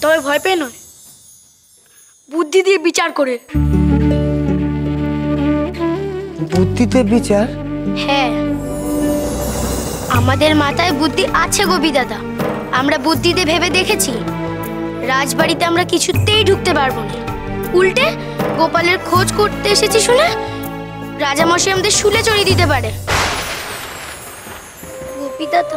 তবে ভয় পেয়ে নয়, বুদ্ধি দিয়ে বিচার করে। বুদ্ধিতে বিচার? হ্যাঁ, আমাদের মাথায় বুদ্ধি আছে গোপী দাদা। আমরা বুদ্ধিতে ভেবে দেখেছি, রাজবাড়িতে আমরা কিছুতেই ঢুকতে পারবো না। উল্টে গোপালের খোঁজ করতে এসেছি শুনে রাজামশাই আমাদের শুলে চড়িয়ে দিতে পারে। গোপী দাদা,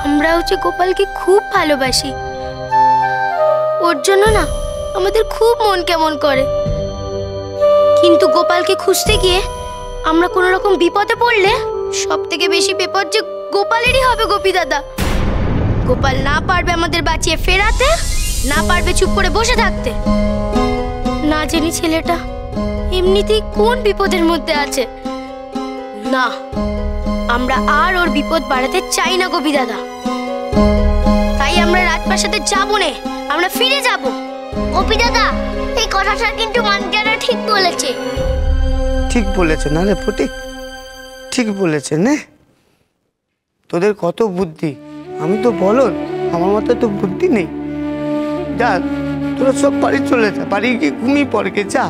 আমরা হচ্ছে গোপালকে খুব ভালোবাসি। ওর জন্য না আমাদের খুব মন কেমন করে। কিন্তু গোপালকে খুঁজতে গিয়ে আমরা কোনো রকম বিপদে পড়লে সব থেকে বেশি বিপদ যে গোপালেরই হবে গোপী দাদা। গোপাল না পারবে আমাদের বাঁচিয়ে ফেরাতে, না পারবে চুপ করে বসে থাকতে। না জানি ছেলেটা এমনিতেই কোন বিপদের মধ্যে আছে। না, আমরা আর ওর বিপদ বাড়াতে চাই না গোপী দাদা। তাই আমরা রাজপ্রাসাদে যাবো না, আমরা ফিরে যাব। গোপী দাদা, এই কথাটা কিন্তু মানজারা ঠিক বলেছে। ঠিক বলেছে না রে ফটিক, ঠিক বলেছে নে। তোদের কত বুদ্ধি, আমি তো বলদ, আমার মাথায় তো বুদ্ধি নেই। যা, তোরা সব বাড়ি চলে যা, বাড়ি গিয়ে ঘুমিয়ে পড়ে যা।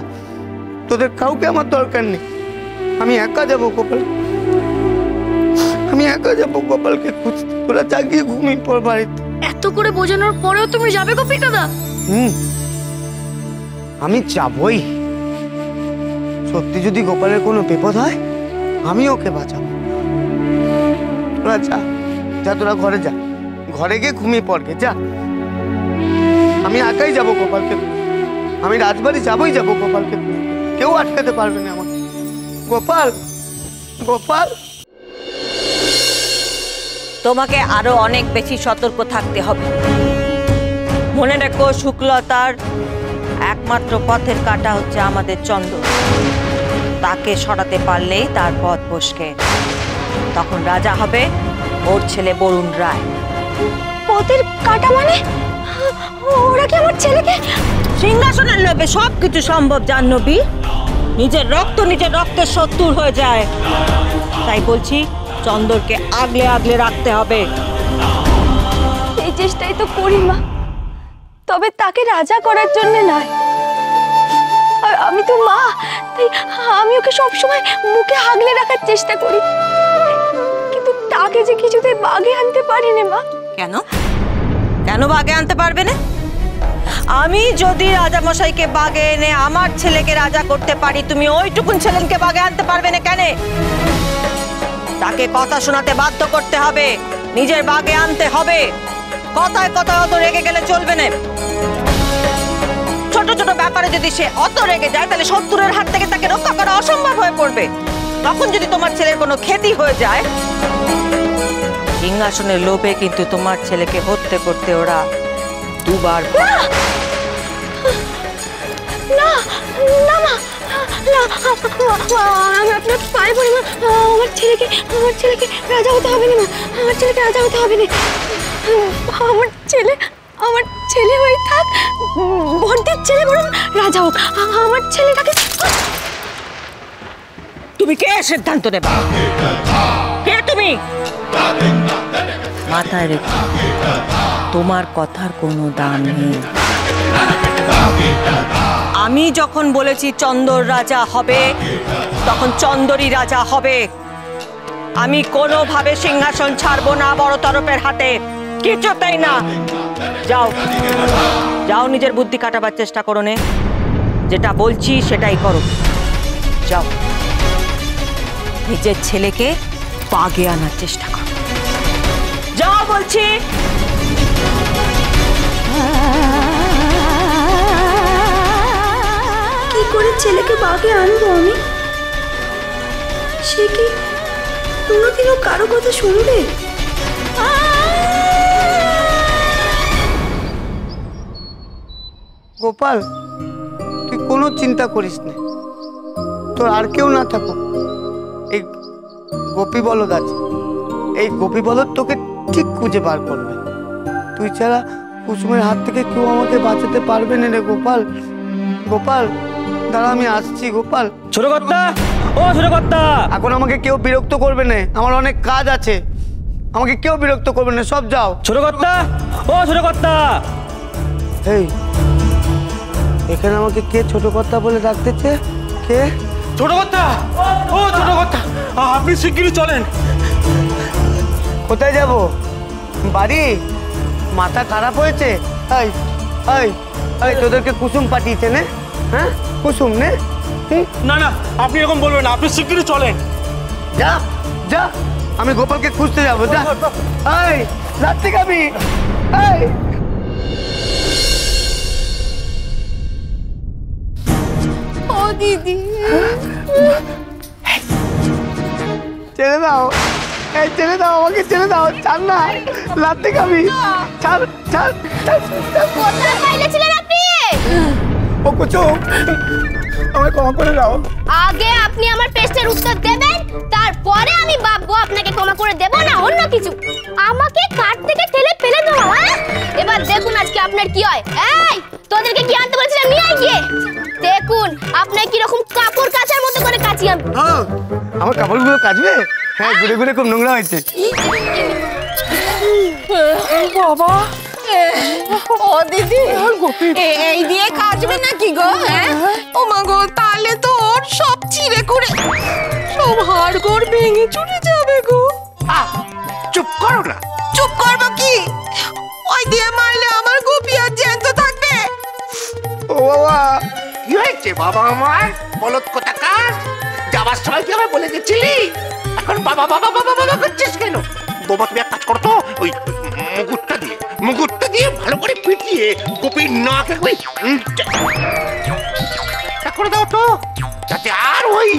তোদের কাউকে আমার দরকার নেই, আমি একা যাবো গোপাল, আমি একা যাবো গোপালকে খুঁজতে। তোরা যা গিয়ে ঘুমিয়ে পড় বাড়িতে। এত করে বোঝানোর পরেও তুমি যাবে গোপী দাদা? আমি যাবই। সত্যি যদি গোপালের কোনো বিপদ হয়, আমি ওকে বাঁচাবো। তোরা যা, যা তোরা ঘরে যা, ঘরে গিয়ে ঘুমিয়ে পড়বে যা। আমি একাই যাবো গোপালকে, আমি রাজবাড়ি যাবই যাবো গোপালকে, কেউ আটকাতে পারবে না আমাকে। গোপাল, গোপাল। তোমাকে আরো অনেক বেশি সতর্ক থাকতে হবে। মনে রেখো, শুক্লতার একমাত্র পথের কাঁটা হচ্ছে আমাদের চন্দন। তাকে সরাতে পারলেই তার পথ বসকে। তখন রাজা হবে ওর ছেলে বরুণ রায়। পথের কাঁটা মানে? ওরা কি আমার ছেলেকে? সিংহাসনের লোভে সবকিছু সম্ভব জাহ্নবী। নিজের রক্তের শত্রুর হয়ে যায়। তাই বলছি, চন্দরকে আগলে আগলে রাখতে হবে। এই চেষ্টাই তো করি মা, তবে তাকে রাজা করার জন্য নয়। আমি তো মা, তাই আমি ওকে সবসময় মুখে আগলে রাখার চেষ্টা করি। কিন্তু তাকে যে কিছুতে বাগে আনতে পারি না মা। কেন কেন বাগে আনতে পারবে না? আমি যদি রাজামশাইকে বাগে এনে আমার ছেলেকে রাজা করতে পারি, তুমি ওইটুকুন ছেলেকে বাগে আনতে পারবে না কেন? তাকে কথা শোনাতে বাধ্য করতে হবে, নিজের বাগে আনতে হবে। কথায় কথায় অত রেগে গেলে চলবে না। ছোট ছোট ব্যাপারে যদি সে অত রেগে যায়, তাহলে শত্রুর হাত থেকে তাকে রক্ষা করা অসম্ভব হয়ে পড়বে। তখন যদি তোমার ছেলের কোনো ক্ষতি হয়ে যায়, সিংহাসনের লোভে কিন্তু তোমার ছেলেকে হত্যা করতে ওরা দুবার। না না মা, না, আমি আপনার পায়ে পড়ি মা। আমার ছেলেকে রাজা হতে হবে না মা, আমার ছেলেকে রাজা হতে হবে না। আমার ছেলে হয়ে থাক, বড়দের ছেলে বরং রাজা হোক। আমার ছেলেটাকে। তুমি কে সিদ্ধান্ত নেবা? কে তুমি? মাথায় রেখো, তোমার কথার কোনো দাম নেই। আমি যখন বলেছি চন্দর রাজা হবে, তখন চন্দরই রাজা হবে। আমি কোনোভাবে সিংহাসন ছাড়বো না বড় তরফের হাতে, কিছুতেই না। যাও যাও, নিজের বুদ্ধি কাটাবার চেষ্টা করো নে। যেটা বলছি সেটাই করো। যাও, নিজের ছেলেকে বাগে আনার চেষ্টা করো। যাও বলছি। কি করে ছেলেকে বাগে আনবো আমি? সে কি কোনোদিনও কারো কথা শুনবে? গোপাল, তুই কোনো চিন্তা করিস না, তোর আর কেউ না থাকুক, এই গোপী বলদ আছে। এই গোপী বলদ তোকে ঠিক খুঁজে বার করবে। তুই ছাড়া কুসুমের হাত থেকে কেউ আমাকে বাঁচাতে পারবে না রে গোপাল। গোপাল দাঁড়া, আমি আসছি গোপাল। ছোট কর্তা, ও ছোট কর্তা, এখন আমাকে কেউ বিরক্ত করবে না, আমার অনেক কাজ আছে। আমাকে কেউ বিরক্ত করবে না, সব যাও। ছোট কর্তা, ও ছোট কর্তা, এই এখানে আমাকে কে ছোট কর্তা বলে ডাকতেছে? কে? ছোট কর্তা, ও ছোট কর্তা, আপনি শিগগিরই চলেন। কোথায় যাব? বাড়ি? মাথা খারাপ হয়েছে? এই এই এই তোদেরকে কুসুম পাঠিয়েছে নে? হ্যাঁ কুসুম নে? না না, আপনি এরকম বলবেন না, আপনি শিগগিরই চলেন। যা যা, আমি গোপালকে খুঁজতে যাবো। যা এই রাত্রি খাবি? এই ও দিদি, ছেড়ে দাও, এই ছেড়ে দাও, আমাকে ছেড়ে দাও, ছাড় না, রাত্রি খাবি, ছাড় ছাড় ছাড়। কোথায় পাইলেছিলেন আপনি? ও কুসুম, আমায় ক্ষমা করে দাও। আগে আপনি আমার প্রশ্নের উত্তর দেবেন, তারপরে আমি ভাববো আপনাকে ক্ষমা করে দেব না অন্য কিছু। আমাকে কাঠ থেকে ঠেলে ফেলে দাও। এবার দেখুন আজকে আপনার কি হয়। এই তোদেরকে কি আনতে বলেছিলাম, নিয়ে আয় গিয়ে। দেখুন আপনি কি রকম কাপড় কাচার মতো করে কাচি আনবো। আমার কাপড়গুলো কাচবে? হ্যাঁ, ঘুরে ঘুরে খুব নোংরা হয়েছে। বাবা, ও দিদি, এই দিয়ে কাচবে নাকি গো? হ্যাঁ, ও মা গো, তাহলে তো ওর সব চিড়ে করে সব হাড় গোড় ভেঙে চুরে যাবে গো। চুপ করো না। চুপ করবো কি? ওই দিয়ে মারলে আমার গোপী আর জ্যান্ত থাকবে। ও বাবা, কি হয়েছে বাবা আমার? বলত কোথাকার, যাবার সময় কি আমায় বলে গেছিলি? এখন বাবা বাবা বাবা বাবা করছিস কেন? বাবা তুমি এক কাজ করতো, ওই মুকুটটা দিয়ে ভালো করে পিটিয়ে গোপীর নাকে ওই করে দাও তো, যাতে আর ওই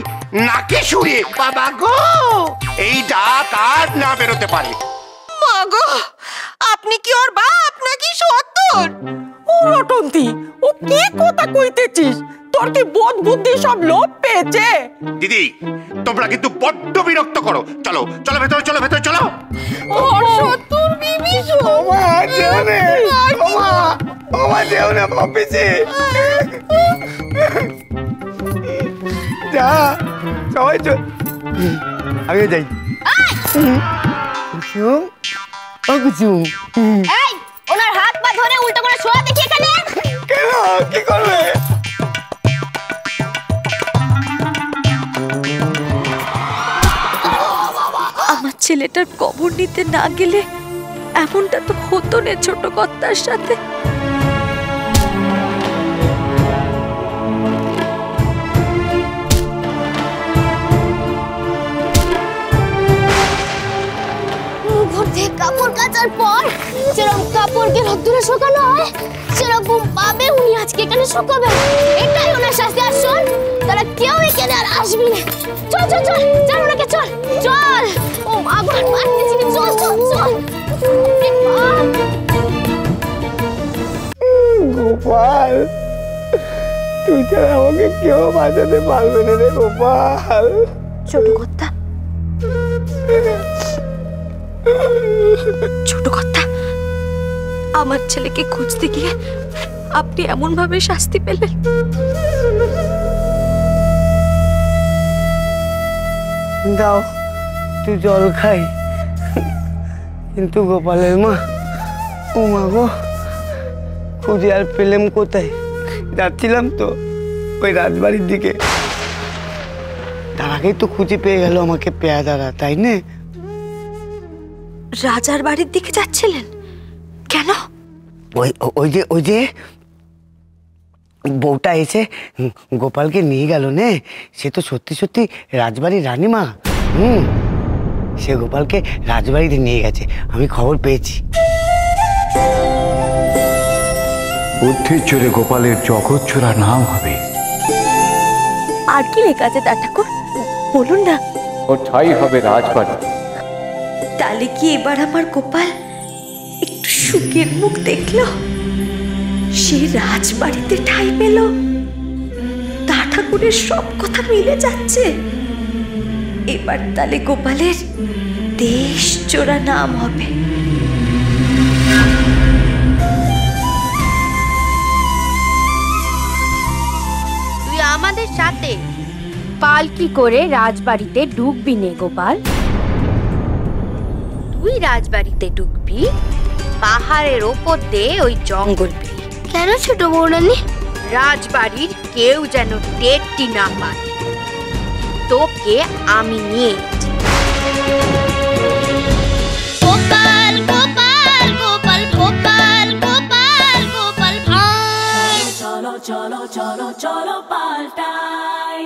নাকে শুয়ে বাবা গো এই ডাক আর না বেরোতে পারে। মা গো, আপনি কি ওর বাপ নাকি সত্তর? ও রটন্তি, ও কি কথা কইতেছিস? তোর কি বোধ বুদ্ধি সব লোপ পেয়েছে? দিদি তোমরা কিন্তু বড্ড বিরক্ত করো। চলো চলো ভেতরে, চলো ভেতরে চলো। ওর সত্তর বিভীষণ। ওমা যেও নে, ওমা যেও না অফিসে। যা সবাই চল, আগে যাই। কুসুম, ও কুসুম, এই ওনার হাত পা ধরে উল্টো করে শোয়া দেখি এখানে। কেন কি করবে? আমার ছেলেটার কবর নিতে না গেলে এমনটা তো হতো না ছোট কর্তার সাথে। কাপড় কাচার পর যেরকম কাপড়কে রোদ্দুরে শুকানো হয়, সেরকম ভাবে উনি আজকে এখানে শুকাবেন। এটাই ওনার শাস্তি। আর শোন, তারা কেউ এখানে আর আসবি না। চল চল চল, চল ওনাকে, চল চল। ও আগুন মারতেছি, চল চল চল। গোপাল, তুই ছাড়া আমাকে কেউ বাঁচাতে পারবে না রে গোপাল। ছোট কর্তা, ছোট কর্তা, আমার ছেলেকে খুঁজতে গিয়ে আপনি এমন ভাবে শাস্তি পেলেন। দাও তুই জল খাই। কিন্তু গোপালের মা, ও মা গো, খুঁজে আর পেলাম কোথায়? যাচ্ছিলাম তো ওই রাজবাড়ির দিকে, তার আগেই তো খুঁজে পেয়ে গেল আমাকে পেয়াদারা, তাই না? রাজার বাড়ির দিকে যাচ্ছিলেন কেন? ওই যে বউটা এসে গোপালকে নিয়ে গেল নে, সে তো সত্যি সত্যি রাজবাড়ির রানীমা। সে গোপালকে রাজবাড়িতে নিয়ে গেছে, আমি খবর পেয়েছি। বুদ্ধির জোরে গোপালের জগৎ চোরা নাম হবে। আর কি লেখা আছে তা ঠাকুর, বলুন না। ও ঠাই হবে রাজবাড়ি। তাহলে কি এবার আমার গোপাল একটু সুখের মুখ দেখলো? সে রাজবাড়িতে ঠাঁই পেল, তা ঠাকুরের সব কথা মিলে যাচ্ছে। এবার তাহলে গোপালের দেশ চোরা নাম হবে। তুই আমাদের সাথে পালকি করে রাজবাড়িতে ঢুকবি নে গোপাল। তুই রাজবাড়িতে ঢুকবি পাহাড়ের ওপর দিয়ে ওই জঙ্গল পেরিয়ে, কেন ছোট বৌরানী? রাজবাড়ির কেউ যেন টেরটি না পায়, তোকে আমি নিয়ে গোপাল গোপাল গোপাল গোপাল গোপাল গোপাল ভাঁড়। চলো চলো চলো চলো পাল্টাই।